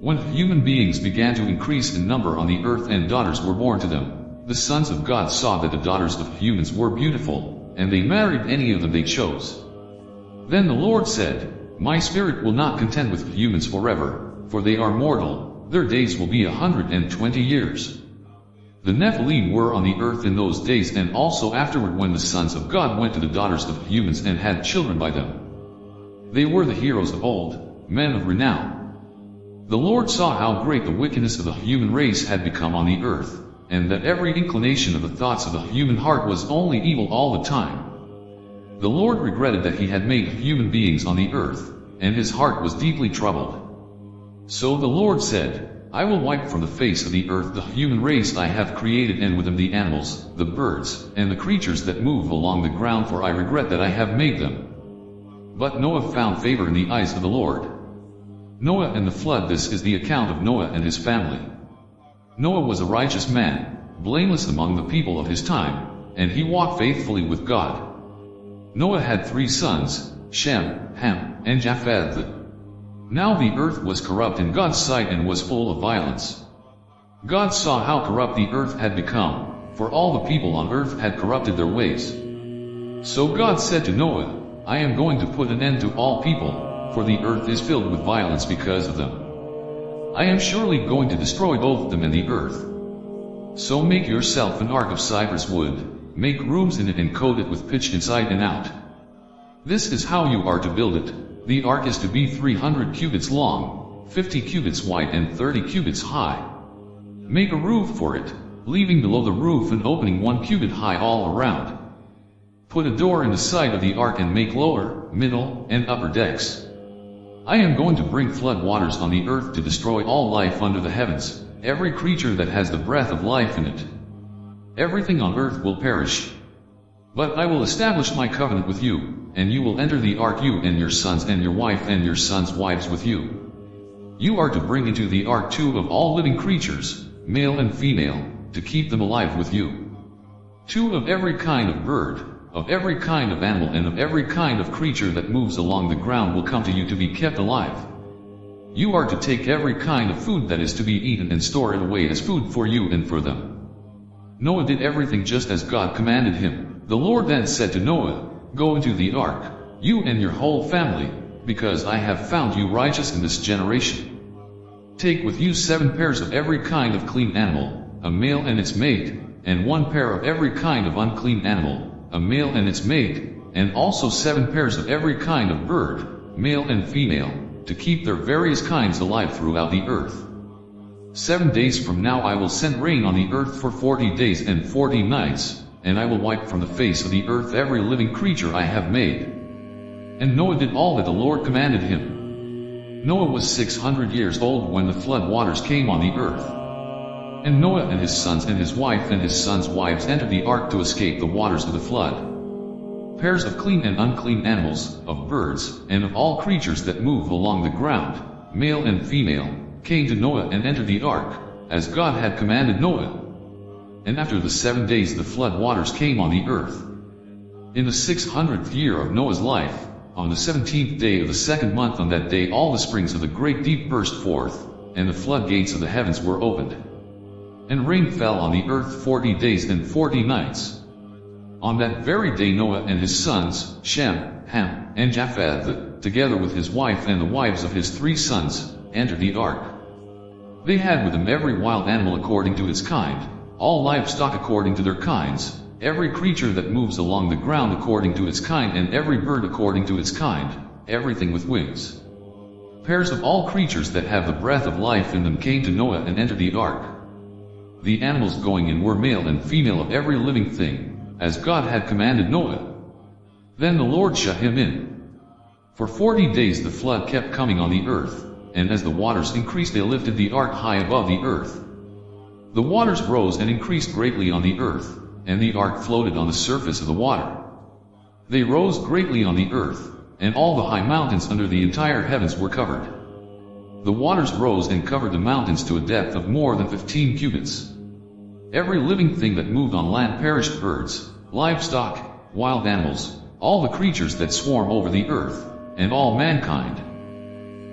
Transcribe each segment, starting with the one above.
When human beings began to increase in number on the earth and daughters were born to them, the sons of God saw that the daughters of humans were beautiful, and they married any of them they chose. Then the Lord said, My spirit will not contend with humans forever, for they are mortal, their days will be 120 years. The Nephilim were on the earth in those days and also afterward when the sons of God went to the daughters of humans and had children by them. They were the heroes of old, men of renown. The Lord saw how great the wickedness of the human race had become on the earth, and that every inclination of the thoughts of the human heart was only evil all the time. The Lord regretted that he had made human beings on the earth, and his heart was deeply troubled. So the Lord said, I will wipe from the face of the earth the human race I have created, and with them the animals, the birds, and the creatures that move along the ground, for I regret that I have made them. But Noah found favor in the eyes of the Lord. Noah and the flood. This is the account of Noah and his family. Noah was a righteous man, blameless among the people of his time, and he walked faithfully with God. Noah had 3 sons, Shem, Ham, and Japheth. Now the earth was corrupt in God's sight and was full of violence. God saw how corrupt the earth had become, for all the people on earth had corrupted their ways. So God said to Noah, I am going to put an end to all people, for the earth is filled with violence because of them. I am surely going to destroy both them and the earth. So make yourself an ark of cypress wood, make rooms in it and coat it with pitch inside and out. This is how you are to build it. The ark is to be 300 cubits long, 50 cubits wide and 30 cubits high. Make a roof for it, leaving below the roof an opening 1 cubit high all around. Put a door in the side of the ark and make lower, middle, and upper decks. I am going to bring flood waters on the earth to destroy all life under the heavens, every creature that has the breath of life in it. Everything on earth will perish. But I will establish my covenant with you, and you will enter the ark, you and your sons and your wife and your sons' wives with you. You are to bring into the ark 2 of all living creatures, male and female, to keep them alive with you. 2 of every kind of bird, of every kind of animal and of every kind of creature that moves along the ground will come to you to be kept alive. You are to take every kind of food that is to be eaten and store it away as food for you and for them. Noah did everything just as God commanded him. The Lord then said to Noah, Go into the ark, you and your whole family, because I have found you righteous in this generation. Take with you 7 pairs of every kind of clean animal, a male and its mate, and 1 pair of every kind of unclean animal, a male and its mate, and also 7 pairs of every kind of bird, male and female, to keep their various kinds alive throughout the earth. 7 days from now I will send rain on the earth for 40 days and 40 nights, and I will wipe from the face of the earth every living creature I have made. And Noah did all that the Lord commanded him. Noah was 600 years old when the flood waters came on the earth. And Noah and his sons and his wife and his sons' wives entered the ark to escape the waters of the flood. Pairs of clean and unclean animals, of birds, and of all creatures that move along the ground, male and female, came to Noah and entered the ark, as God had commanded Noah. And after the 7 days the flood waters came on the earth. In the 600th year of Noah's life, on the 17th day of the 2nd month, on that day all the springs of the great deep burst forth, and the floodgates of the heavens were opened. And rain fell on the earth 40 days and 40 nights. On that very day Noah and his sons, Shem, Ham, and Japheth, together with his wife and the wives of his 3 sons, entered the ark. They had with them every wild animal according to its kind, all livestock according to their kinds, every creature that moves along the ground according to its kind, and every bird according to its kind, everything with wings. Pairs of all creatures that have the breath of life in them came to Noah and entered the ark. The animals going in were male and female of every living thing, as God had commanded Noah. Then the Lord shut him in. For 40 days the flood kept coming on the earth, and as the waters increased they lifted the ark high above the earth. The waters rose and increased greatly on the earth, and the ark floated on the surface of the water. They rose greatly on the earth, and all the high mountains under the entire heavens were covered. The waters rose and covered the mountains to a depth of more than 15 cubits. Every living thing that moved on land perished, birds, livestock, wild animals, all the creatures that swarm over the earth, and all mankind.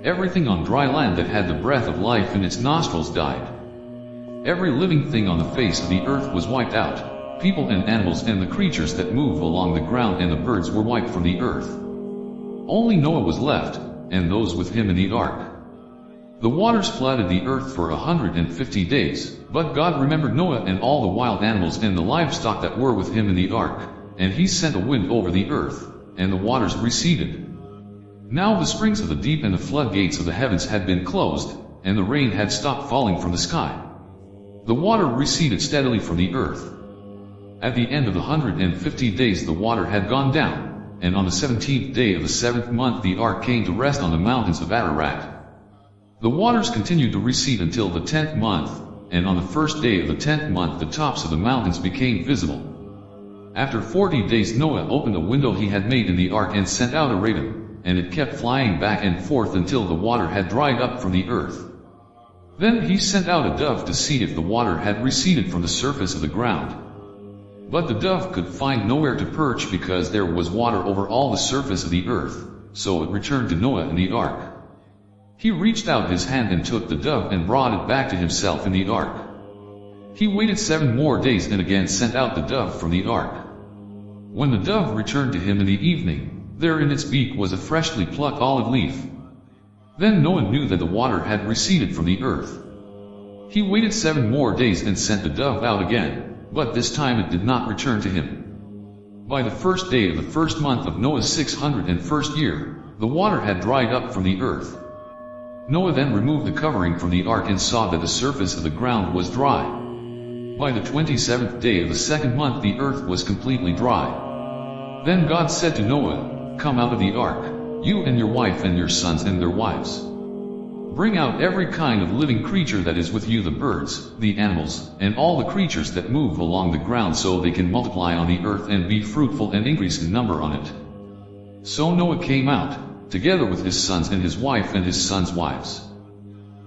Everything on dry land that had the breath of life in its nostrils died. Every living thing on the face of the earth was wiped out. People and animals and the creatures that move along the ground and the birds were wiped from the earth. Only Noah was left, and those with him in the ark. The waters flooded the earth for 150 days, but God remembered Noah and all the wild animals and the livestock that were with him in the ark, and he sent a wind over the earth, and the waters receded. Now the springs of the deep and the floodgates of the heavens had been closed, and the rain had stopped falling from the sky. The water receded steadily from the earth. At the end of the 150 days the water had gone down, and on the 17th day of the 7th month the ark came to rest on the mountains of Ararat. The waters continued to recede until the 10th month, and on the first day of the 10th month the tops of the mountains became visible. After 40 days Noah opened a window he had made in the ark and sent out a raven, and it kept flying back and forth until the water had dried up from the earth. Then he sent out a dove to see if the water had receded from the surface of the ground. But the dove could find nowhere to perch because there was water over all the surface of the earth, so it returned to Noah in the ark. He reached out his hand and took the dove and brought it back to himself in the ark. He waited 7 more days and again sent out the dove from the ark. When the dove returned to him in the evening, there in its beak was a freshly plucked olive leaf. Then Noah knew that the water had receded from the earth. He waited 7 more days and sent the dove out again, but this time it did not return to him. By the first day of the first month of Noah's 601st year, the water had dried up from the earth. Noah then removed the covering from the ark and saw that the surface of the ground was dry. By the 27th day of the 2nd month the earth was completely dry. Then God said to Noah, "Come out of the ark, you and your wife and your sons and their wives. Bring out every kind of living creature that is with you, the birds, the animals, and all the creatures that move along the ground, so they can multiply on the earth and be fruitful and increase in number on it." So Noah came out, together with his sons and his wife and his sons' wives.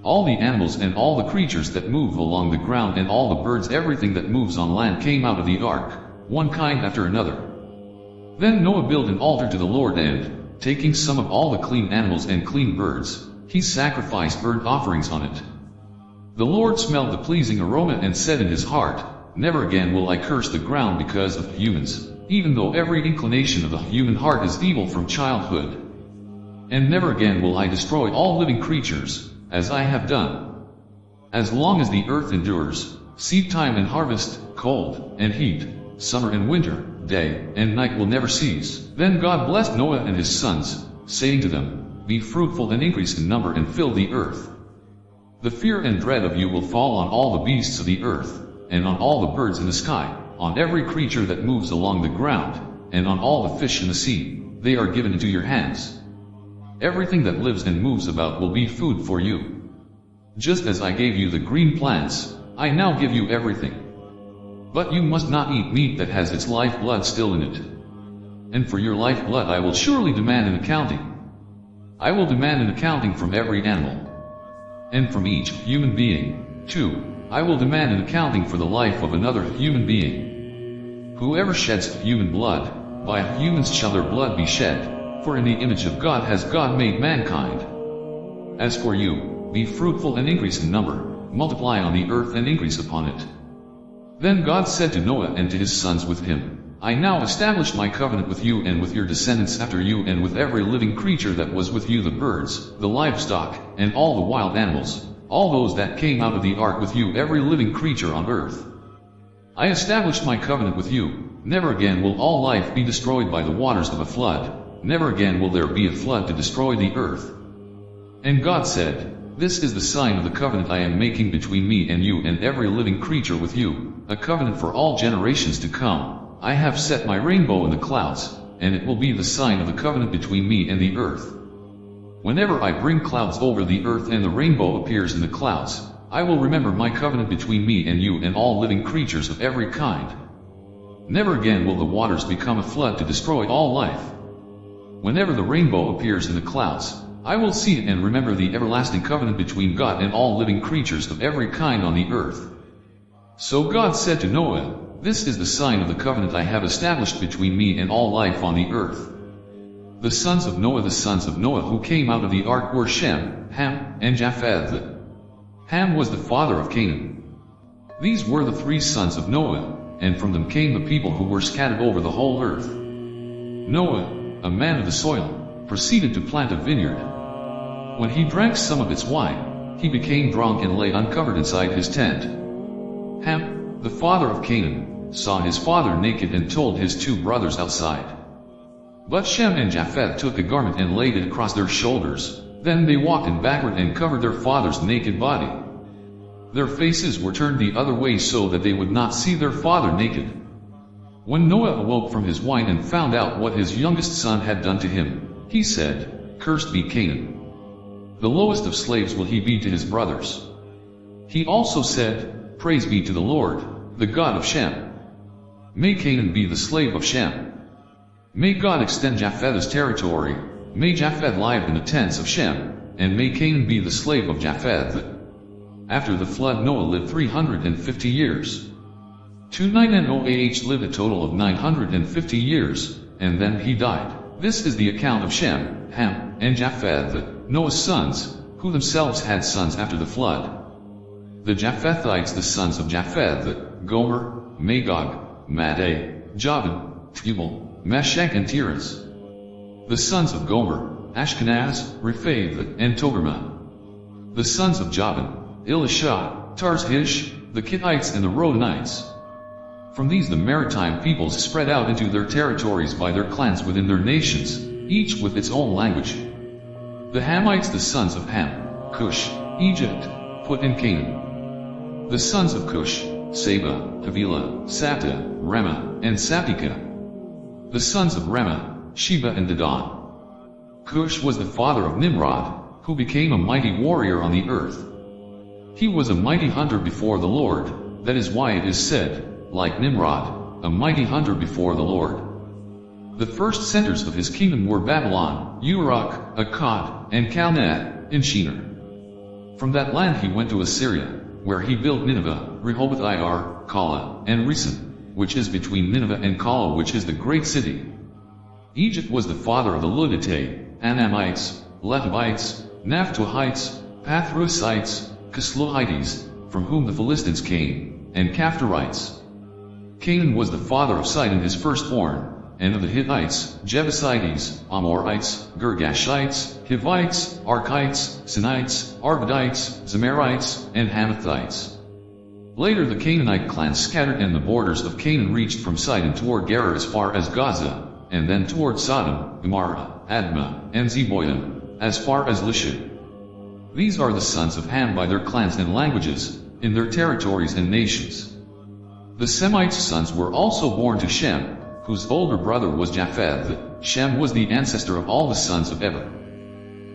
All the animals and all the creatures that move along the ground and all the birds, everything that moves on land, came out of the ark, one kind after another. Then Noah built an altar to the Lord and, taking some of all the clean animals and clean birds, he sacrificed burnt offerings on it. The Lord smelled the pleasing aroma and said in his heart, "Never again will I curse the ground because of humans, even though every inclination of the human heart is evil from childhood. And never again will I destroy all living creatures, as I have done. As long as the earth endures, seed time and harvest, cold and heat, summer and winter, day and night will never cease." Then God blessed Noah and his sons, saying to them, "Be fruitful and increase in number and fill the earth. The fear and dread of you will fall on all the beasts of the earth, and on all the birds in the sky, on every creature that moves along the ground, and on all the fish in the sea. They are given into your hands. Everything that lives and moves about will be food for you. Just as I gave you the green plants, I now give you everything. But you must not eat meat that has its lifeblood still in it. And for your lifeblood I will surely demand an accounting. I will demand an accounting from every animal. And from each human being, too, I will demand an accounting for the life of another human being. Whoever sheds human blood, by humans shall their blood be shed. For in the image of God has God made mankind. As for you, be fruitful and increase in number, multiply on the earth and increase upon it." Then God said to Noah and to his sons with him, "I now establish my covenant with you and with your descendants after you and with every living creature that was with you, the birds, the livestock, and all the wild animals, all those that came out of the ark with you, every living creature on earth. I establish my covenant with you. Never again will all life be destroyed by the waters of a flood. Never again will there be a flood to destroy the earth." And God said, "This is the sign of the covenant I am making between me and you and every living creature with you, a covenant for all generations to come. I have set my rainbow in the clouds, and it will be the sign of the covenant between me and the earth. Whenever I bring clouds over the earth and the rainbow appears in the clouds, I will remember my covenant between me and you and all living creatures of every kind. Never again will the waters become a flood to destroy all life. Whenever the rainbow appears in the clouds, I will see it and remember the everlasting covenant between God and all living creatures of every kind on the earth." So God said to Noah, "This is the sign of the covenant I have established between me and all life on the earth. The sons of Noah who came out of the ark were Shem, Ham, and Japheth. Ham was the father of Canaan. These were the 3 sons of Noah, and from them came the people who were scattered over the whole earth. Noah, a man of the soil, proceeded to plant a vineyard. When he drank some of its wine, he became drunk and lay uncovered inside his tent. Ham, the father of Canaan, saw his father naked and told his 2 brothers outside. But Shem and Japheth took a garment and laid it across their shoulders. Then they walked in backward and covered their father's naked body. Their faces were turned the other way so that they would not see their father naked. When Noah awoke from his wine and found out what his youngest son had done to him, he said, "Cursed be Canaan. The lowest of slaves will he be to his brothers." He also said, "Praise be to the Lord, the God of Shem. May Canaan be the slave of Shem. May God extend Japheth's territory, may Japheth live in the tents of Shem, and may Canaan be the slave of Japheth." After the flood Noah lived 350 years. 29 Noah lived a total of 950 years, and then he died. This is the account of Shem, Ham, and Japheth, Noah's sons, who themselves had sons after the flood. The Japhethites, the sons of Japheth, Gomer, Magog, Madai, Javan, Tubal, Meshech and Tiras. The sons of Gomer, Ashkenaz, Rephath, and Togarmah. The sons of Javan, Elishah, Tarshish, the Kittites and the Rodanites. From these the maritime peoples spread out into their territories by their clans within their nations, each with its own language. The Hamites, the sons of Ham, Cush, Egypt, Put in Canaan. The sons of Cush, Seba, Havilah, Sapta, Rama, and Saptika. The sons of Rama, Sheba and Dedan. Cush was the father of Nimrod, who became a mighty warrior on the earth. He was a mighty hunter before the Lord, that is why it is said, like Nimrod, a mighty hunter before the Lord. The first centers of his kingdom were Babylon, Uruk, Akkad, and Calneh, in Shinar. From that land he went to Assyria, where he built Nineveh, Rehoboth-ir, Calah, and Resen, which is between Nineveh and Calah, which is the great city. Egypt was the father of the Ludite, Anamites, Lehabites, Naphtuhites, Pathrusites, Casluhites, from whom the Philistines came, and Caphtorites. Canaan was the father of Sidon his firstborn, and of the Hittites, Jebusites, Amorites, Girgashites, Hivites, Archites, Sinites, Arvadites, Zemarites, and Hamathites. Later the Canaanite clans scattered and the borders of Canaan reached from Sidon toward Gerar as far as Gaza, and then toward Sodom, Gomorrah, Admah, and Zeboiim, as far as Lisha. These are the sons of Ham by their clans and languages, in their territories and nations. The Semites' sons were also born to Shem, whose older brother was Japheth. Shem was the ancestor of all the sons of Eber.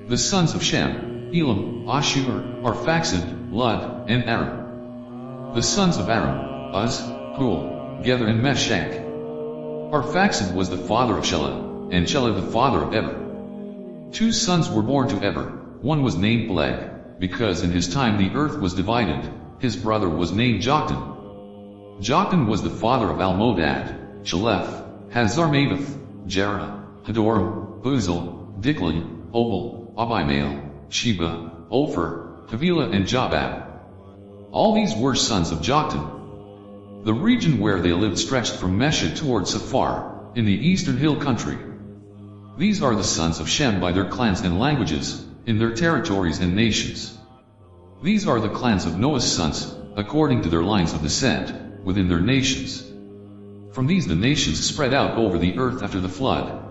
The sons of Shem, Elam, Ashur, Arphaxad, Lud, and Aram. The sons of Aram, Uz, Hul, Gether and Meshech. Arphaxad was the father of Shelah, and Shelah the father of Eber. 2 sons were born to Eber. One was named Peleg, because in his time the earth was divided. His brother was named Joktan. Joktan was the father of Almodad, Shalef, Hazarmaveth, Jerah, Hadoram, Uzal, Dikli, Obal, Abimael, Sheba, Ophir, Havilah and Jobab. All these were sons of Joktan. The region where they lived stretched from Mesha toward Saphar, in the eastern hill country. These are the sons of Shem by their clans and languages, in their territories and nations. These are the clans of Noah's sons, according to their lines of descent, within their nations. From these the nations spread out over the earth after the flood.